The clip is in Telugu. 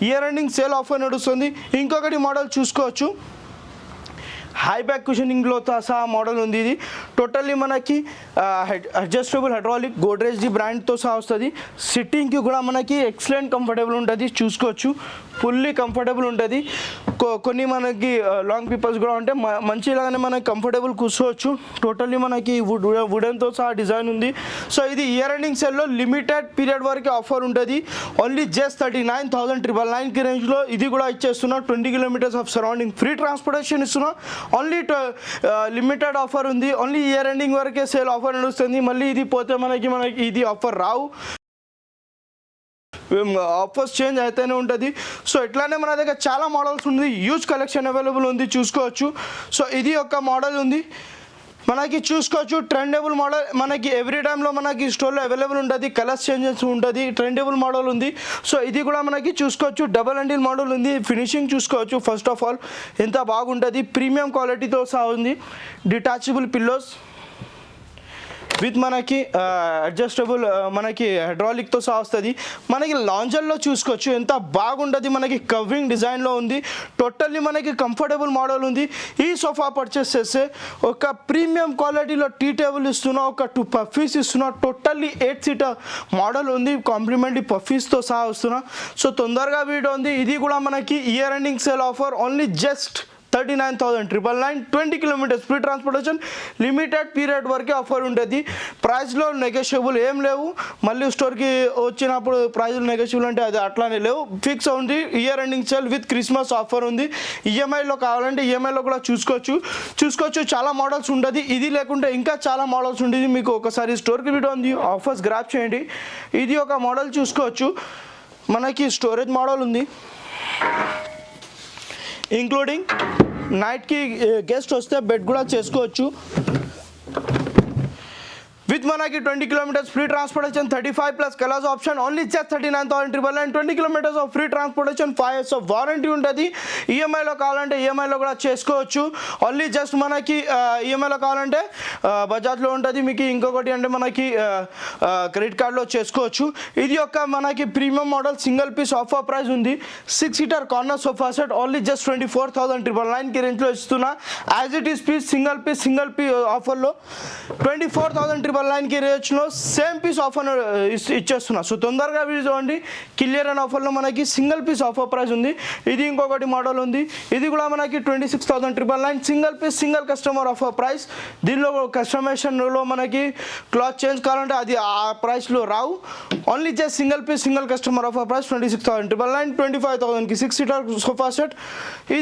ఇయర్ ఎండింగ్ సేల్ ఆఫర్ నడుస్తుంది. ఇంకొకటి మోడల్ చూసుకోవచ్చు, హై బ్యాక్ కుషనింగ్లో సహా మోడల్ ఉంది. ఇది టోటల్లీ మనకి అడ్జస్టబుల్ హైడ్రాలిక్ గోడ్రేజ్ బ్రాండ్తో సహా వస్తుంది. సిట్టింగ్కి కూడా మనకి ఎక్సలెంట్ కంఫర్టబుల్ ఉంటుంది, చూసుకోవచ్చు ఫుల్లీ కంఫర్టబుల్ ఉంటుంది. కొన్ని మనకి లాంగ్ పీపుల్స్ కూడా ఉంటే మంచిలాగానే మనకి కంఫర్టబుల్ కూర్చోవచ్చు. టోటల్లీ మనకి వుడెన్తో సహా డిజైన్ ఉంది. సో ఇది ఇయర్ ఎండింగ్ సేల్లో లిమిటెడ్ పీరియడ్ వరకు ఆఫర్ ఉంటుంది. ఓన్లీ జస్ట్ 39,999కి రేంజ్లో ఇది కూడా ఇచ్చేస్తున్నాం. 20 kilometres of surrounding free transportation ఇస్తున్నాం. ఓన్లీ లిమిటెడ్ ఆఫర్ ఉంది, ఓన్లీ ఇయర్ ఎండింగ్ వరకే సేల్ ఆఫర్ నడుస్తుంది. మళ్ళీ ఇది పోతే మనకి ఇది ఆఫర్ రావు, ఆఫర్స్ చేంజ్ అయితేనే ఉంటుంది. సో ఇట్లానే మన దగ్గర చాలా మోడల్స్ ఉంది, హ్యూజ్ కలెక్షన్ అవైలబుల్ ఉంది, చూసుకోవచ్చు. సో ఇది ఒక మోడల్ ఉంది మనకి, చూసుకోవచ్చు ట్రెండబుల్ మోడల్ మనకి ఎవ్రీ టైంలో మనకి స్టోర్లో అవైలబుల్ ఉంటుంది, కలర్స్ చేంజెస్ ఉంటుంది. ట్రెండబుల్ మోడల్ ఉంది. సో ఇది కూడా మనకి చూసుకోవచ్చు, డబల్ హ్యాండిల్ మోడల్ ఉంది. ఫినిషింగ్ చూసుకోవచ్చు, ఫస్ట్ ఆఫ్ ఆల్ ఎంత బాగుంటుంది, ప్రీమియం క్వాలిటీతో సహా ఉంది. డిటాచబుల్ పిల్లోస్ విత్ మనకి అడ్జస్టబుల్ మనకి హైడ్రాలిక్తో సహా వస్తుంది. మనకి లాంజర్లో చూసుకోవచ్చు ఎంత బాగుంటుంది, మనకి కవింగ్ డిజైన్లో ఉంది. టోటల్లీ మనకి కంఫర్టబుల్ మోడల్ ఉంది. ఈ సోఫా పర్చేస్ చేస్తే ఒక ప్రీమియం క్వాలిటీలో టీ టేబుల్ ఇస్తున్నా, ఒక 2 పఫీస్ ఇస్తున్నా. టోటల్లీ 8 సీటర్ మోడల్ ఉంది, కాంప్లిమెంటరీ పఫీస్తో సహా వస్తున్నా. సో తొందరగా వీడియో ఉంది. ఇది కూడా మనకి year ending sale offer, only just 39,999, 20 kilometres free transportation, limited period వరకే ఆఫర్ ఉంటుంది. ప్రైస్లో నెగోషియబుల్ ఏం లేవు. మళ్ళీ స్టోర్కి వచ్చినప్పుడు ప్రైజ్లు నెగోషియబుల్ అంటే అది అట్లానే లేవు, ఫిక్స్ ఉంది. Year ending sale with Christmas offer ఉంది. ఈఎంఐలో కావాలంటే ఈఎంఐలో కూడా చూసుకోవచ్చు చాలా మోడల్స్ ఉంటుంది. ఇది లేకుంటే ఇంకా చాలా మోడల్స్ ఉంటుంది. మీకు ఒకసారి స్టోర్కి వీడియో ఉంది, ఆఫర్స్ గ్రాప్ చేయండి. ఇది ఒక మోడల్ చూసుకోవచ్చు, మనకి స్టోరేజ్ మోడల్ ఉంది, ఇంక్లూడింగ్ నైట్కి గెస్ట్ వస్తే బెడ్ కూడా చేసుకోవచ్చు. విత్ మనకి 20 kilometres free transportation, 35+ colours option, only just 39,999, 20 kilometres of free transportation, 5 years of warranty ఉంటుంది. ఈఎంఐలో కావాలంటే ఈఎంఐలో కూడా చేసుకోవచ్చు. ఓన్లీ జస్ట్ మనకి ఈఎంఐలో కావాలంటే బజాజ్లో ఉంటుంది. మీకు ఇంకొకటి అంటే మనకి క్రెడిట్ కార్డులో చేసుకోవచ్చు. ఇది ఒక మనకి premium model, single piece offer price ఉంది. 6 seater corner sofa set, only just 24,999కి రేంజ్లో ఇస్తున్నా. As it is piece single piece ఆఫర్లో 24,999కి రేంజ్లో సేమ్ పీస్ ఆఫర్ ఇచ్చేస్తున్నా. సో తొందరగా చూడండి, క్లియర్ అండ్ ఆఫర్లో మనకి సింగిల్ పీస్ ఆఫర్ ప్రైస్ ఉంది. ఇది ఇంకొకటి మోడల్ ఉంది, ఇది కూడా మనకి 26,999, single piece single customer offer price. దీనిలో కస్టమైజేషన్లో మనకి క్లాత్ చేంజ్ కావాలంటే అది ఆ ప్రైస్లో రావు. Only just single piece single customer offer price 26,999, 25,000కి 6 సీటర్ సోఫా సెట్. ఇది